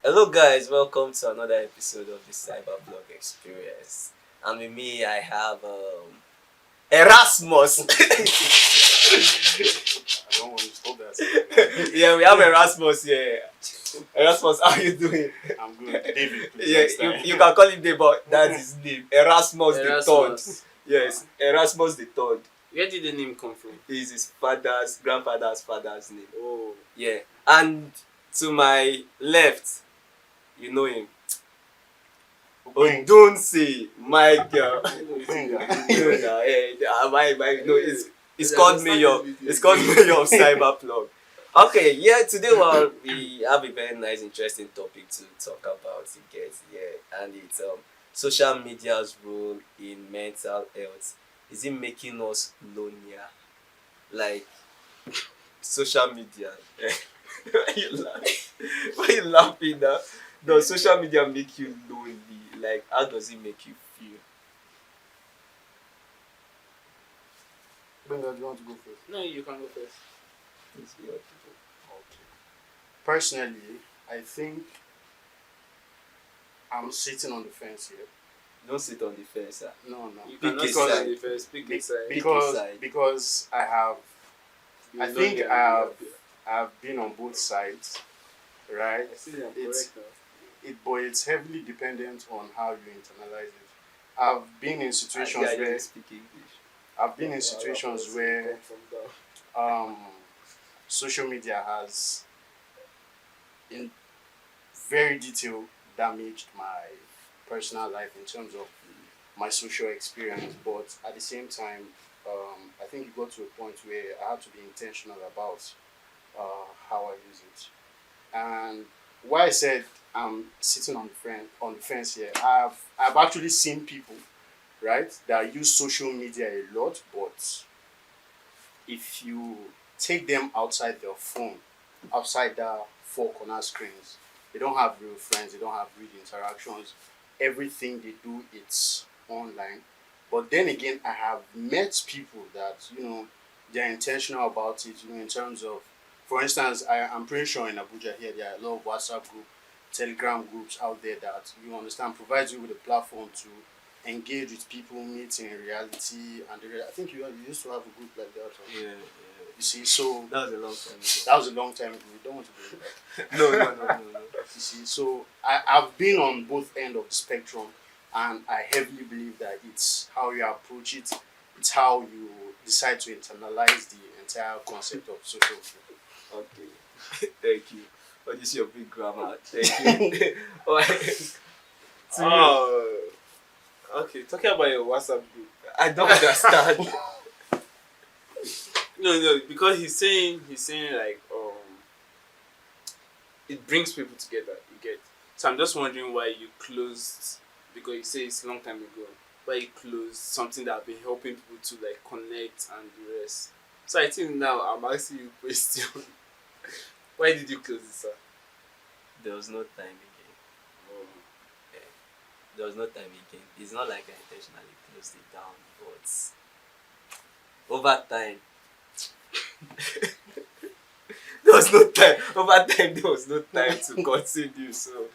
Hello, guys. Welcome to another episode of the Cyberblog Experience. And with me, I have Erasmus. I don't want to stop that. Yeah, we have Erasmus here. Erasmus, how you doing? I'm good. David, please. Yeah, you can call him David, but that's his name. Erasmus the third. Erasmus. Yes, Erasmus the third. Where did the name come from? Is his grandfather's name. Oh, Yeah, and to my left, you know him. Odunsi, Michael. No, it's called Mayor. It's called Mayor of Cyberplug. Okay, yeah. Today, we have a very nice, interesting topic to talk about. You get, yeah, and it's social media's role in mental health. Is it making us lonelier? Like social media. Why you laugh? Why you laughing now? Does social media make you lonely? Like, how does it make you feel? Benga, do you want to go first? no, you can go first. It's weird. Okay. Personally, I think I'm sitting on the fence here. Don't sit on the fence, sir. No. You Pick cannot a call side. it the first. Pick a side. side. Because I have You I know think them, I've been on both sides, right? I see them It's correct now. but it's heavily dependent on how you internalize it. I've been in situations I where don't speak English. I've been in situations where Come from down. social media has in very detail damaged my personal life in terms of my social experience, but at the same time, I think it got to a point where I had to be intentional about how I use it. And why I said I'm sitting on the fence here, I've actually seen people, right, that use social media a lot, but if you take them outside their phone, outside the four corner screens, they don't have real friends, they don't have real interactions. Everything they do, it's online. But then again, I have met people that, they're intentional about it, in terms of, for instance, I'm pretty sure in Abuja here, there are a lot of WhatsApp group, Telegram groups out there that, you understand, provides you with a platform to engage with people, meet in reality. And I think you used to have a group like that. Right? Yeah. You see, so That was a long time ago. that was a long time ago. We don't want to do that. No. You see, so I've been on both end of the spectrum, and I heavily believe that it's how you approach it, it's how you decide to internalize the entire concept of social media. Okay. Thank you. Oh, this is your big grammar. Thank you. Alright. To you. Oh, okay. Talking about your WhatsApp group. I don't understand. No, because he's saying like it brings people together. You get. So I'm just wondering why you closed, because you say it's a long time ago. Why you closed something that have been helping people to like connect and the rest. So I think now I'm asking you a question. Why did you close this up? There was no time again. Oh. There was no time again. It's not like I intentionally closed it down, but over time, there was no time. Over time, there was no time to continue. So,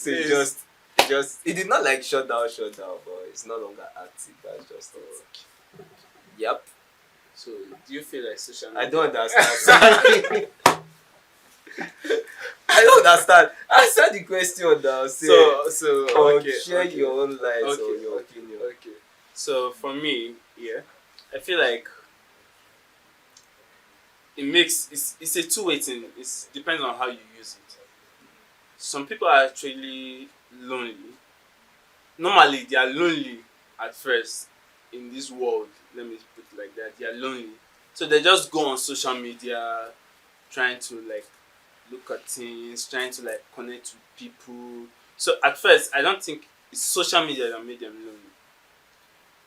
it did not like shut down, but it's no longer active. That's just it. Yep. So do you feel like social media? I don't understand. I don't understand. Answer the question now. Say, share okay. your own lives or Okay, your okay, opinion. okay. So for me, yeah, I feel like it's a two-way thing. It depends on how you use it. Some people are actually lonely. Normally, they are lonely at first in this world. Let me put it like that. They are lonely, so they just go on social media, trying to like look at things, trying to like connect with people. So at first, I don't think it's social media that made them lonely.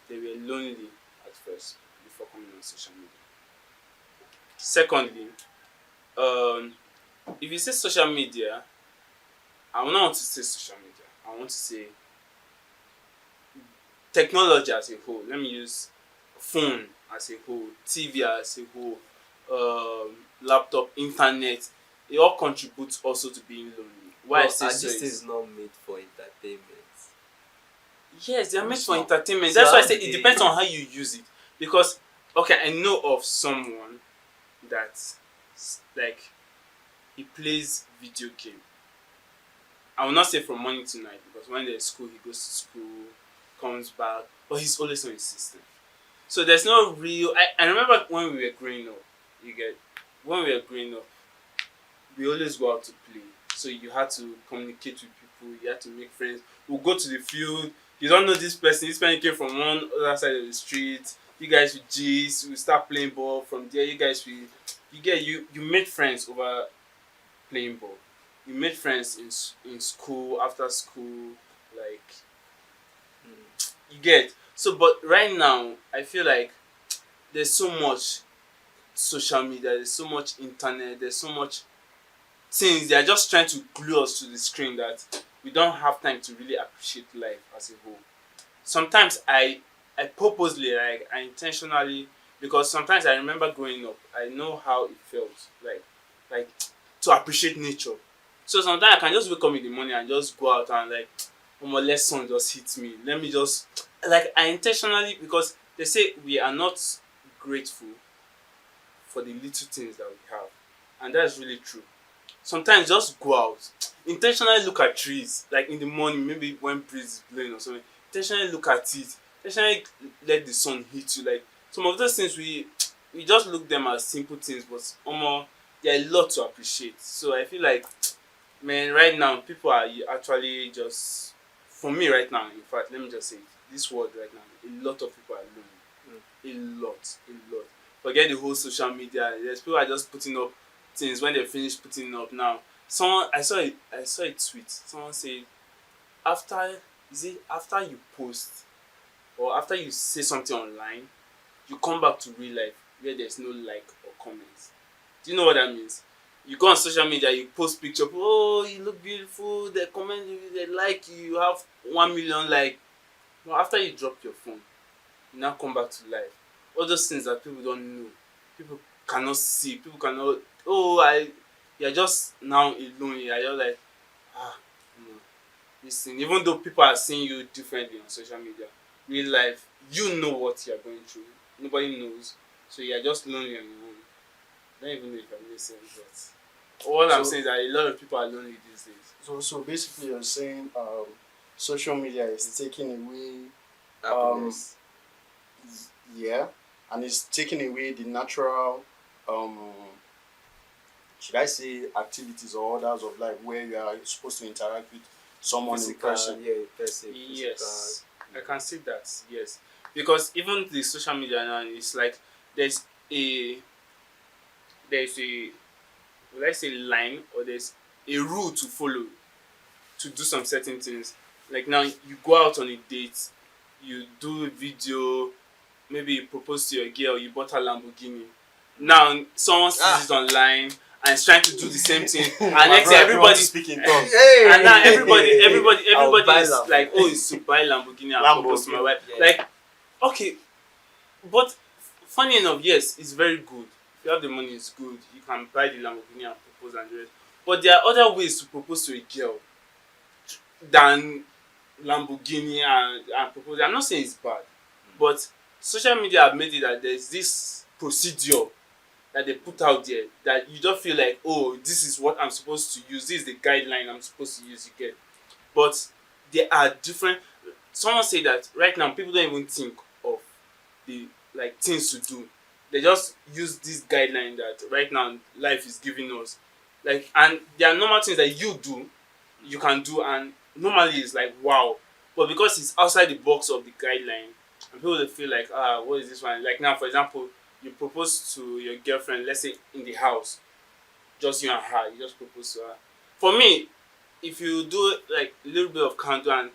They were lonely at first before coming on social media. Secondly, if you say social media, I will not want to say social media. I want to say technology as a whole. Let me use phone as a whole, TV as a whole, laptop, internet. it all contributes also to being lonely. Why I But say so this is is not made for entertainment. yes, they are made It's for not. entertainment. So That's why I how say do it they? depends on how you use it. Because okay, I know of someone that like he plays video game. I will not say from morning to night because when there's school, he goes to school, comes back, but he's always on his system. So there's no real. I remember when we were growing up. You get when we were growing up, we always go out to play. So you had to communicate with people. You had to make friends. We'll go to the field. You don't know this person. This person came from one other side of the street. You guys will gist. We start playing ball from there. You guys will. You made friends over playing ball. You made friends in school after school. Like you get. So but right now I feel like there's so much social media. There's so much internet. There's so much things. They are just trying to glue us to the screen that we don't have time to really appreciate life as a whole. Sometimes I purposely like I intentionally because sometimes I remember growing up, I know how it felt like to appreciate nature. So sometimes I can just wake up in the morning and just go out and like let sun just hit me. Let me just like I intentionally because they say we are not grateful for the little things that we have. And that's really true. Sometimes just go out, intentionally look at trees, like in the morning, maybe when breeze is blowing or something. Intentionally look at it, intentionally let the sun hit you. Like some of those things we just look them as simple things, but there are a lot to appreciate. So I feel like man, right now people are actually just for me right now. In fact, let me just say it, this world right now, a lot of people are lonely, a lot. Forget the whole social media. There's people are just putting up things when they finish putting up now. Someone I saw a tweet. Someone said after is it after you post or after you say something online, you come back to real life where there's no like or comments. Do you know what that means? You go on social media, you post picture, oh you look beautiful, they comment you, they like you, you have 1 million like. But after you drop your phone, you now come back to life. All those things that people don't know, people cannot see, people cannot. Oh, you're just now alone. You're just like, no, this thing. Even though people are seeing you differently on social media, real life, you know what you're going through. Nobody knows, so you're just lonely on your own. I don't even know if I'm listening, but all I'm So saying is that a lot of people are lonely these days. so basically you're saying social media is taking away Happiness. yeah, and it's taking away the natural um should I say activities or orders of life where you are supposed to interact with someone in Physical, person. yeah, person, physical. Yes, I can see that. Yes, because even the social media now, it's like there's a there's a will I say line or there's a rule to follow to do some certain things. Like now, you go out on a date, you do a video, maybe you propose to your girl, you bought her Lamborghini. Now someone sees Ah, it online and is trying to do the same thing, and My next thing brother, if you want everybody to speak in tongues. and now I'll everybody buy is Lambo. like, oh, it's to buy Lamborghini and propose to my Lamborghini. wife. Yeah. Like, okay, but funny enough, yes, it's very good. If you have the money, it's good. You can buy the Lamborghini and propose and do it. But there are other ways to propose to a girl than Lamborghini and propose. I'm not saying it's bad, but social media have made it that there's this procedure that they put out there that you don't feel like, oh, this is what I'm supposed to use. This is the guideline I'm supposed to use. You get, but there are different. Someone say that right now people don't even think of the like things to do. They just use this guideline that right now life is giving us. Like, and there are normal things that you do, you can do, and normally it's like wow. But because it's outside the box of the guideline, and people they feel like, what is this one? Like now, for example, you propose to your girlfriend, let's say in the house, just you and her, you just propose to her. For me, if you do like a little bit of countdown, and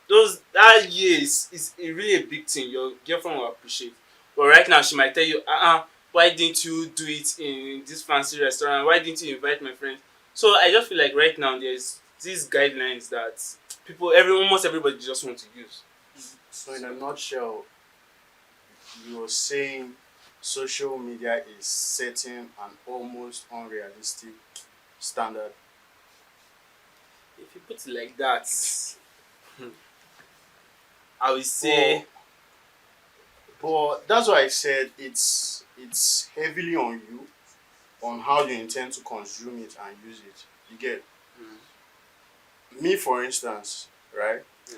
those that year is a really a big thing. Your girlfriend will appreciate. But right now, she might tell you, why didn't you do it in this fancy restaurant? Why didn't you invite my friends? So I just feel like right now there's these guidelines that almost everybody just want to use. So in a nutshell, you're saying social media is setting an almost unrealistic standard. If you put it like that, I would But say but that's why I said it's heavily on you on how you intend to consume it and use it. You get mm, me, for instance, right? mm,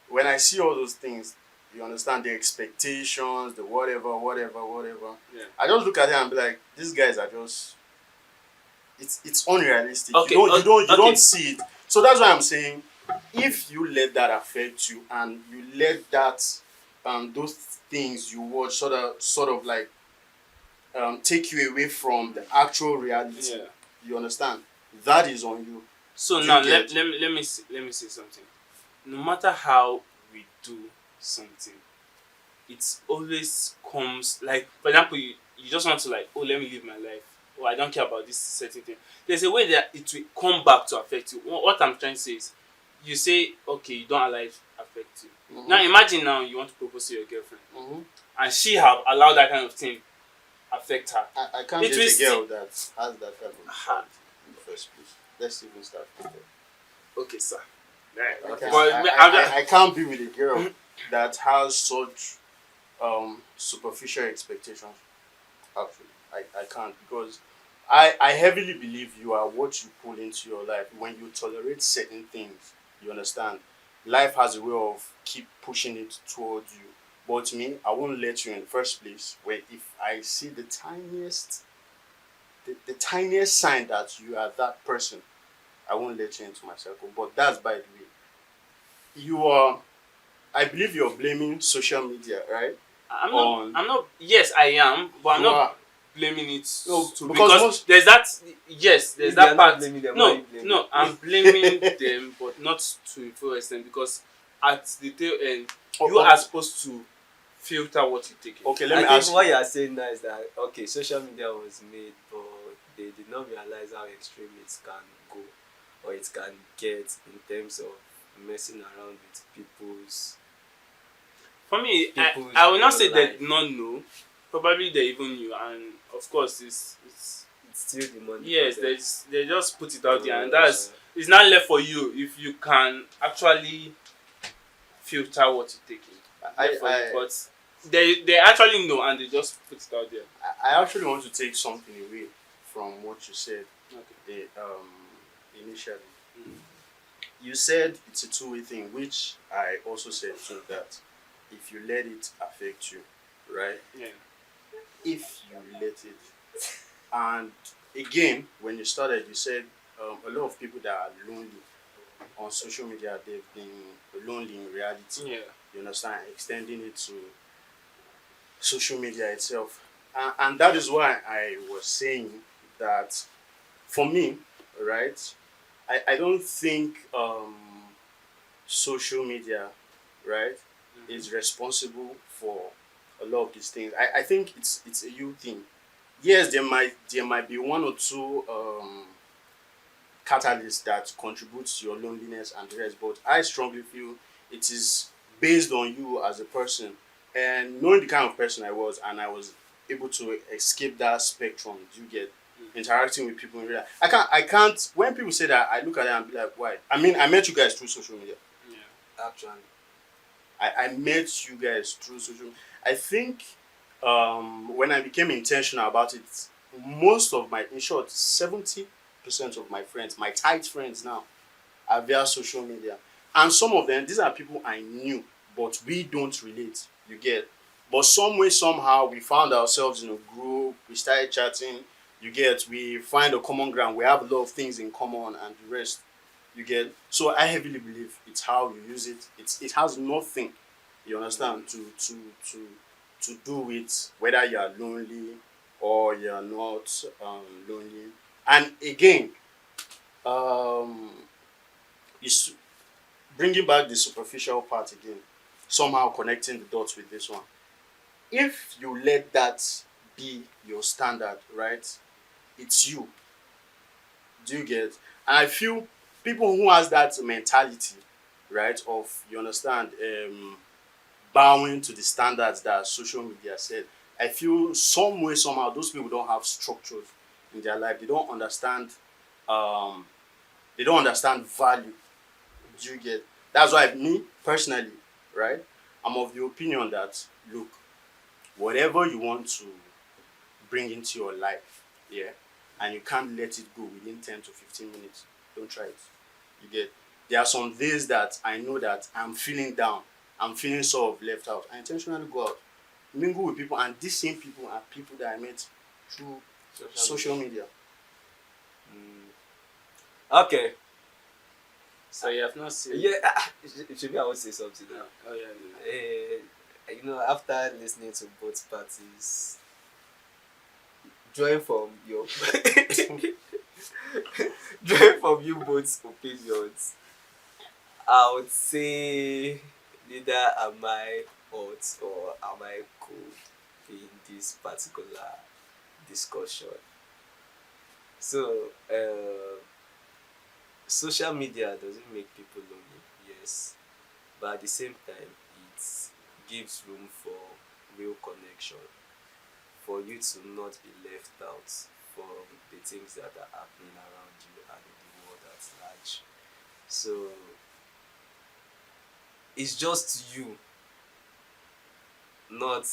When I see all those things, you understand the expectations, the whatever, whatever, whatever. yeah. I just look at it and be like, these guys are just it's unrealistic. Okay, You don't okay. see it. So that's why I'm saying if you let that affect you and you let that those things you watch sort of like take you away from the actual reality, Yeah. you understand? That is on you. So Do now you get? let me say something. No matter how we do something, it always comes like, for example, you just want to like, oh, let me live my life, or I don't care about this certain thing. There's a way that it will come back to affect you. What I'm trying to say is, you say okay, you don't allow it to affect you. Now Mm-hmm. imagine now you want to propose to your girlfriend, Mm-hmm. and she have allowed that kind of thing affect her. I can't It date will a still girl that has that kind of ha, mentality in the first place. Let's even start from there. okay, sir. Right. I Okay. can't But I'm just, I can't be with a girl that has such superficial expectations. Actually, I can't because I heavily believe you are what you pull into your life. When you tolerate certain things, you understand. Life has a way of keep pushing it towards you. But me, I won't let you in the first place. Where if I see the tiniest sign that you are that person, I won't let you into my circle. But that's by the way. You are I believe you're blaming social media, right? On I'm not. Yes, I am, but I'm you not are blaming it no too, because because most there's that. Yes, there's If you are that not part. blaming them, why are No, you blaming? no, I'm blaming them, but not to a full extent, because at the tail end, oh, you oh, are supposed to filter what you take in. okay, let I me think ask what you. you are saying now is that okay, social media was made, but they did not realize how extreme it can go, or it can get in terms of messing around with For me, people's I will not real say they did life. not know. Probably they even knew, and of course, it's It's still the money for yes, them. they just put it out there, and Uh, that's it's not left for you if you can actually filter what you take in. It's I left for you, I but they actually know and they just put it out there. I actually want to take something away from what you said Okay. initially. Mm. You said it's a two-way thing, which I also said too that if you let it affect you, right? Yeah. If you let it, and again, when you started, you said a lot of people that are lonely on social media, they've been lonely in reality. Yeah. You understand? Extending it to social media itself. And that is why I was saying that for me, right, I don't think social media, right, Mm-hmm. is responsible for a lot of these things. I think it's a you thing. Yes, there might be one or two catalyst that contributes to your loneliness and the rest. But I strongly feel it is based on you as a person and knowing the kind of person I was, and I was able to escape that spectrum. Do you get interacting with people in real life? I can't. When people say that, I look at them and be like, why? I mean, I met you guys through social media. Yeah. actually, I met you guys through social. I think when I became intentional about it, most of my, in short, 70% of my friends, my tight friends now, are via social media, and some of them, these are people I knew, but we don't relate. You get, but some way somehow we found ourselves in a group. We started chatting. You get, we find a common ground. We have a lot of things in common, and the rest. You get, so I heavily believe it's how you use it. It has nothing, you understand, to do with whether you are lonely or you are not lonely. And again, um, is bringing back the superficial part again, somehow connecting the dots with this one. If you let that be your standard, right? It's you. Do you get? And I feel people who has that mentality, right? Of you understand, bowing to the standards that social media said. I feel some way somehow those people don't have structures in their life. They don't understand. they don't understand value. Do you get? That's why me personally, right? I'm of the opinion that look, whatever you want to bring into your life, yeah, and you can't let it go within 10 to 15 minutes, don't try it. You get? There are some days that I know that I'm feeling down, I'm feeling sort of left out. I intentionally go out, mingle with people, and these same people are people that I met through social media. Okay. So you have not seen. Yeah, should I would say something now. Oh yeah. After listening to both parties, drawing from your drawing from you both opinions, I would say neither am I hot or am I cold in this particular discussion. So, social media doesn't make people lonely, yes, but at the same time, it gives room for real connection, for you to not be left out from the things that are happening around you and in the world at large. So, it's just you not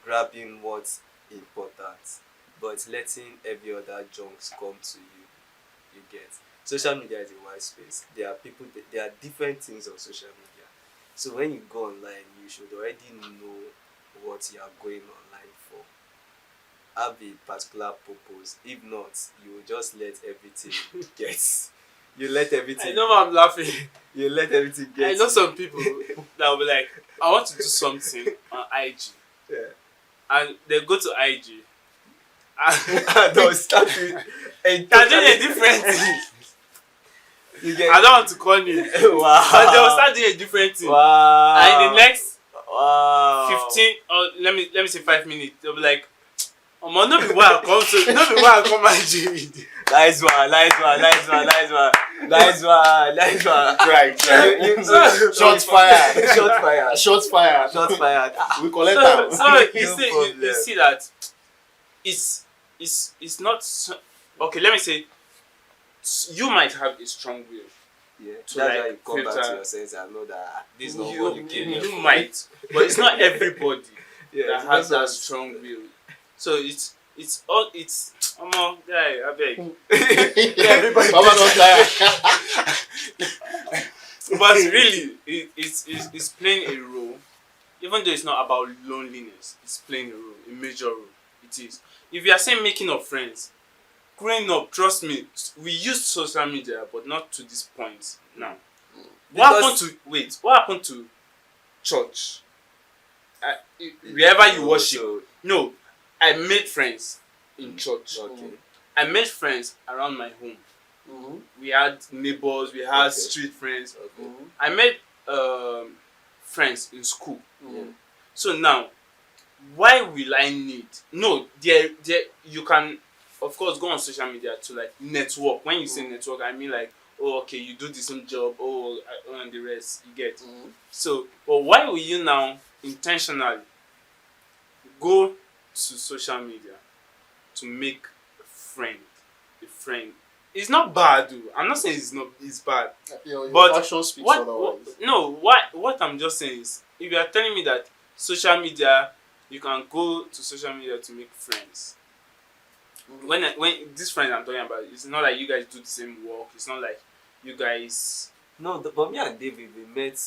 grabbing what's important, but letting every other junks come to you. You get? Social media is a wide space. There are people, there are different things on social media. So when you go online, you should already know what you are going online for. Have a particular purpose. If not, you will just let everything get. You let everything. I know I'm laughing. You let everything get. I know some people that will be like, I want to do something on IG, Yeah. and they go to IG. And they'll start with a They're doing a different thing. You get. I don't want to call you. Wow. But they will start doing a different thing. Wow. And in the next Wow. 15 or let me say 5 minutes, they'll be like, oh man, not be why I come to, not be why I come IG. Nice one. Right. Shots fired. Shots fired. Shots fired. Shots fired. We collect So, them. so No you see that it's not so, okay. Let me say, you might have a strong will. Yeah. To That's why like you come back to filter. your sense and know that this is not what you came here You for. might, but it's not everybody Yeah, that has that strong will. So it's all it's guy, I beg. Everybody. Baba don't tire. But really, it's playing a role. Even though it's not about loneliness, it's playing a role, a major role. It is. If you are saying making of friends, growing up, trust me, we used social media, but not to this point now. What happened to church? Wherever you worship. No, I made friends in church. Okay. I made friends around my home. Mm-hmm. We had neighbors, we had Okay. street friends. Okay. I made friends in school. Yeah. So now, why will I need? No, there you can, of course, go on social media to like network. When you say network, I mean like, oh, okay, you do the same job, and the rest you get. So, but why will you now intentionally go to social media to make a friend? It's not bad, though. I'm not saying it's bad. Your But action speaks What otherwise. what I'm just saying is, if you are telling me that social media, you can go to social media to make friends. When these friends I'm talking about, it's not like you guys do the same work. It's not like you guys. No, but me and David we met.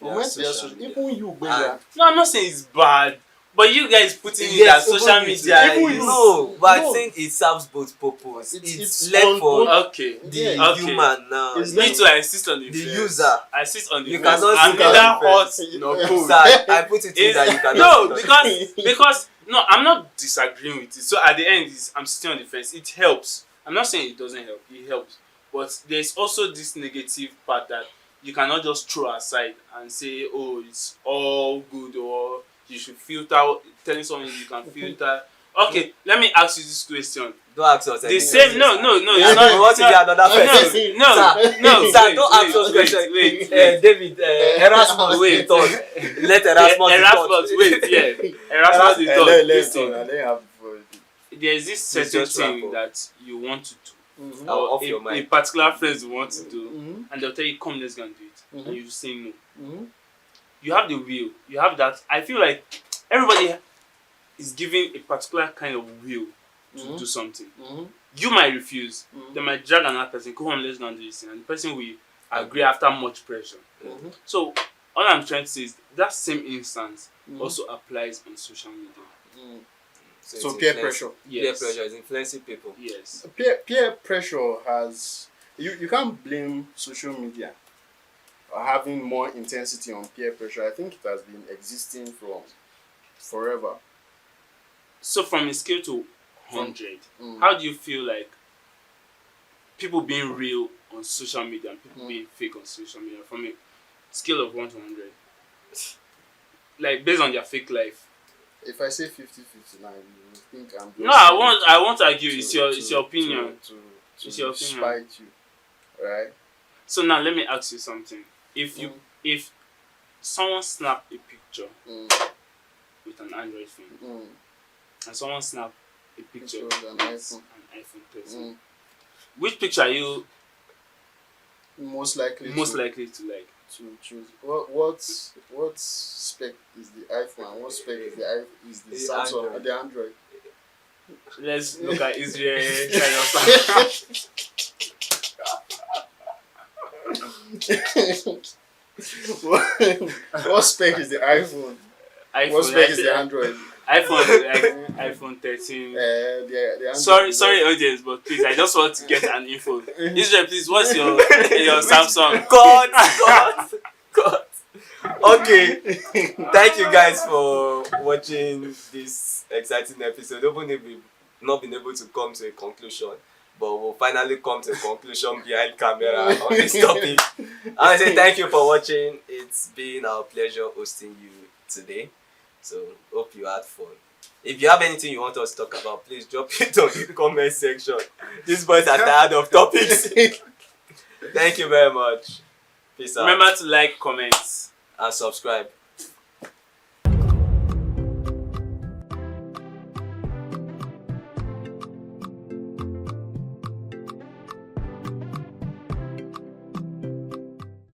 via social media. Even you, And- Benga. No, I'm not saying it's bad, but you guys putting it Yes, as social even media. even is- you- No, but I No. think it serves both purpose. It's It's left on- for Okay. the Yeah. Okay. human now. It's Me like- too. I insist on the The fence. user. I insist on the You fence. cannot I'm sit neither on the hot fence. nor Yeah. cold. So I put it in that you cannot. No, sit on because no, I'm not disagreeing with it. So at the end, I'm sitting on the fence. It helps. I'm not saying it doesn't help. It helps, but there's also this negative part that you cannot just throw aside and say, "Oh, it's all good," or you should filter. Telling someone you can filter. Okay, let me ask you this question. Don't ask us. The any same? No, questions. no. Yeah. It's not. We want to get another No, person. No, Sir, no. Sir, wait, don't ask wait, us wait, questions. wait. David, Erasmus, Wait. the thought. Let Erasmus, the Erasmus, thought. wait, yeah. Erasmus, the Let thought. him Listen. talk. Let him have there's this Please certain just wrap thing up. that you want to do, Mm-hmm. I'll or off a, your a mic. particular friends you want to do, Mm-hmm. and they'll tell you, "Come, let's go and do it," Mhm. and you say no. Mm-hmm. You have the will. You have that. I feel like everybody is given a particular kind of will to Mhm. do something. Mm-hmm. You might refuse. Mhm. They might drag another person, "Come on, let's go and do this thing," and the person will agree after much pressure. Mm-hmm. So all I'm trying to say is that same instance Mhm. also applies on social media. Mm. So, So it's peer influence- pressure. Yes. Peer pressure is influencing people. Yes. Peer pressure has you can't blame social media for having more intensity on peer pressure. I think it has been existing from forever. So from a scale to 100, Mm. how do you feel like people being real on social media and people being fake on social media from a scale of 1 to 100? Like based on their fake life. If I say 50-50 now, you will think I'm just No, I want to argue. It's your opinion. To It's your opinion. spite you, right? So now let me ask you something. If you Mm. if someone snap a picture Mm. with an Android phone Mm. and someone snap a picture Picture with with an an iPhone 13, Mm. which picture are you Most likely most to, likely to like? to choose. What spec is the iPhone? What spec is the The Samsung? Android. The Android. Let's look at Israel kind of stuff. what spec is the iPhone? What iPhone, spec is the Android? iPhone like iPhone 13. The Android Sorry, is sorry, like- audience, but please, I just want to get an info. Israel, please, what's your Samsung? God. Okay. Thank you guys for watching this exciting episode. Even if we've not been able to come to a conclusion, but we'll finally come to a conclusion behind camera on this topic. I say thank you for watching. It's been our pleasure hosting you today. So hope you had fun. If you have anything you want us to talk about, please drop it on the comment section. These boys are tired of topics. Thank you very much. Peace out. Remember to like, comment. And subscribe.